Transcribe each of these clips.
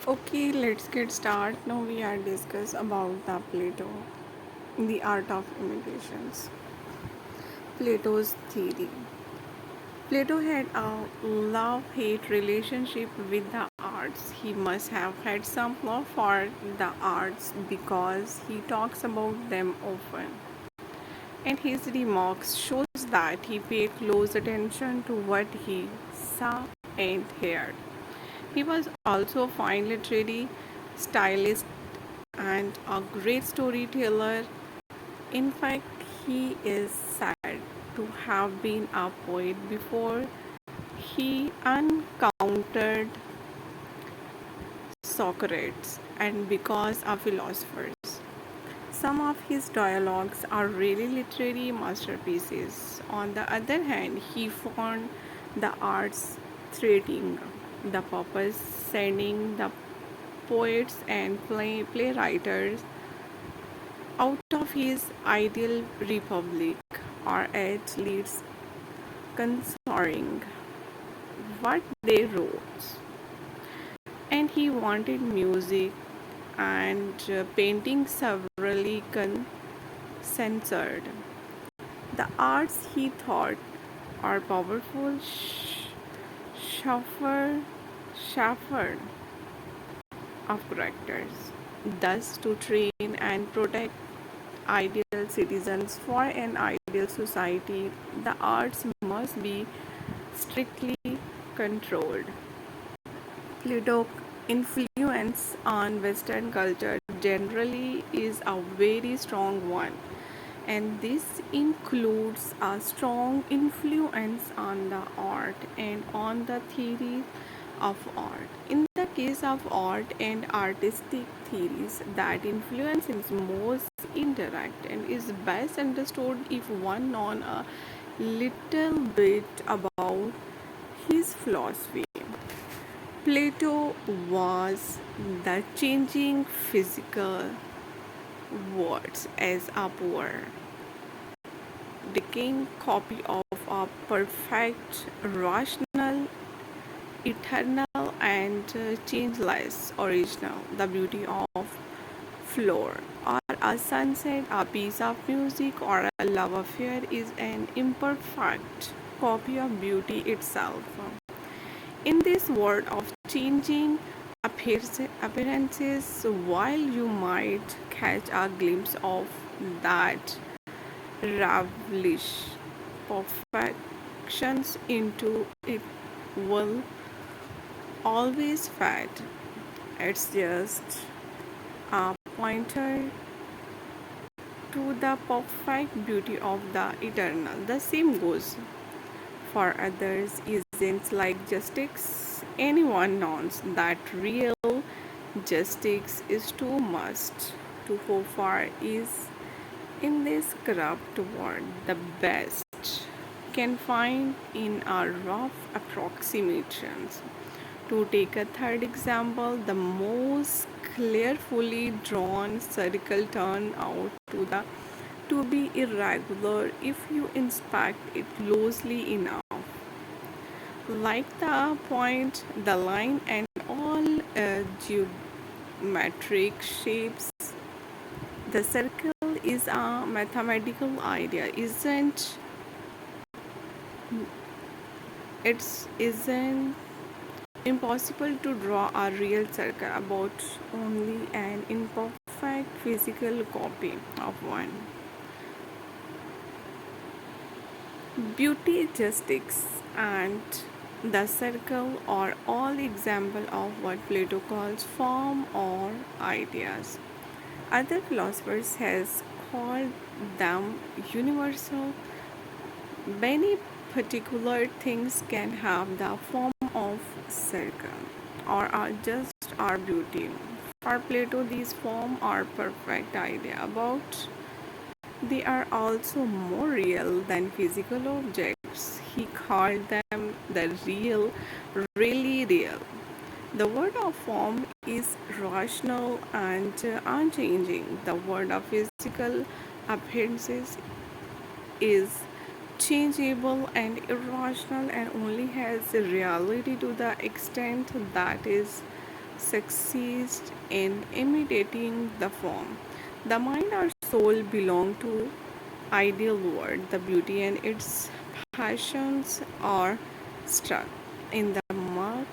Okay, let's get started. Now we are discuss about the Plato, the art of imitations. Plato's theory. Plato had a love-hate relationship with the arts. He must have had some love for the arts because he talks about them often. And his remarks shows that he paid close attention to what he saw and heard. He was also a fine literary stylist and a great storyteller. In fact, he is said to have been a poet before he encountered Socrates and because of philosophers. Some of his dialogues are really literary masterpieces. On the other hand, he found the arts threatening the purpose, sending the poets and playwrights out of his ideal republic, or at least concerning what they wrote. And he wanted music and painting severely censored. The arts he thought are powerful shuffle, shuffle of characters. Thus, to train and protect ideal citizens for an ideal society, the arts must be strictly controlled. Plato's influence on Western culture generally is a very strong one, and this includes a strong influence on the art and on the theory of art. In the case of art and artistic theories, that influence is most indirect and is best understood if one knows a little bit about his philosophy. Plato was the changing physical words as a poor, decaying copy of a perfect, rational, eternal, and changeless original. The beauty of flower, or a sunset, a piece of music, or a love affair is an imperfect copy of beauty itself. In this world of changing appearances, while you might catch a glimpse of that ravish perfections into it will always fade. It's just a pointer to the perfect beauty of the eternal. The same goes for others isn't like justice. Anyone knows that real justice is too much to hope for is in this corrupt world the best can find in our rough approximations. To take a third example, the most carefully drawn circle turn out to be irregular if you inspect it closely enough. Like the point, the line, and all geometric shapes, the circle is a mathematical idea, isn't it? Isn't impossible to draw a real circle about only an imperfect physical copy of one. Beauty, justice, and the circle are all examples of what Plato calls form or ideas. Other philosophers has called them universal. Many particular things can have the form of circle or are just our beauty. For Plato, these forms are perfect idea about they are also more real than physical objects. He called them the real, really real. The word of form is rational and unchanging. The word of physical appearances is changeable and irrational and only has reality to the extent that is succeeds in imitating the form. The mind or soul belong to ideal world. The beauty and its passions are struck in the muck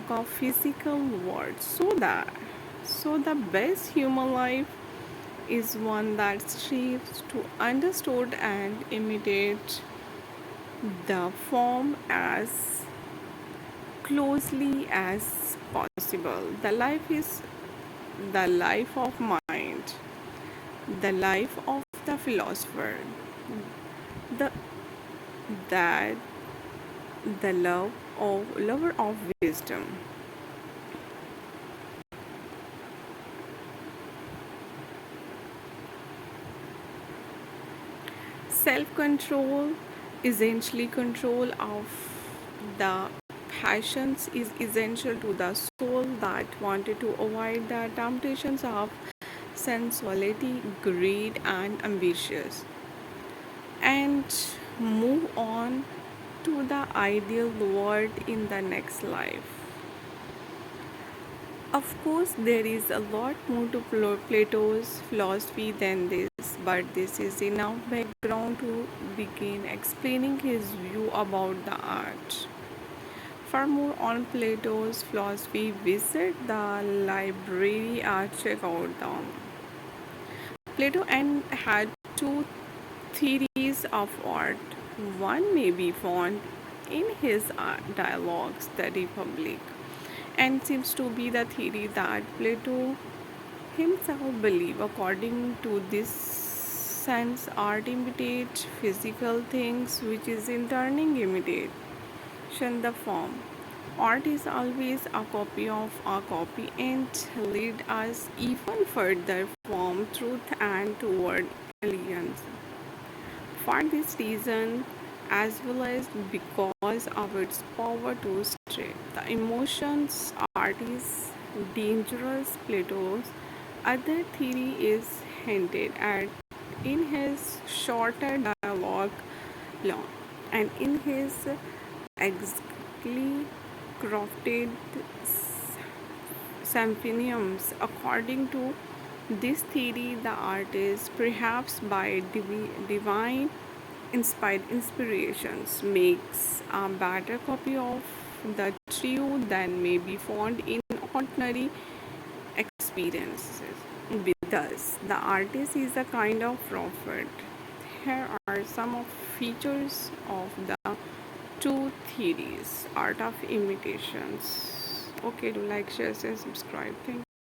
of physical world. So the best human life is one that strives to understand and imitate the form as closely as possible. The life of mind, the life of the philosopher, the that the lover of wisdom. Self-control, essentially control of the passions, is essential to the soul that wanted to avoid the temptations of sensuality, greed, and ambitious, and move on to the ideal world in the next life. Of course, there is a lot more to Plato's philosophy than this, but this is enough background to begin explaining his view about the art. For more on Plato's philosophy, visit the library or check out them. Plato and had two theories of art. One may be found in his dialogues, The Republic, and seems to be the theory that Plato himself believed. According to this sense, art imitates physical things, which is in turning imitation the form. Art is always a copy of a copy and lead us even further from truth and toward elegance. For this reason, as well as because of its power to stir the emotions, art is dangerous. Plato's other theory is hinted at in his shorter dialogue long and in his exactly crafted symphoniums. According to this theory, the artist, perhaps by divine inspirations, makes a better copy of the truth than may be found in ordinary experiences. With us, the artist is a kind of prophet. Here are some of features of the two theories: art of imitations. Okay, do like, share, and subscribe. Thank you.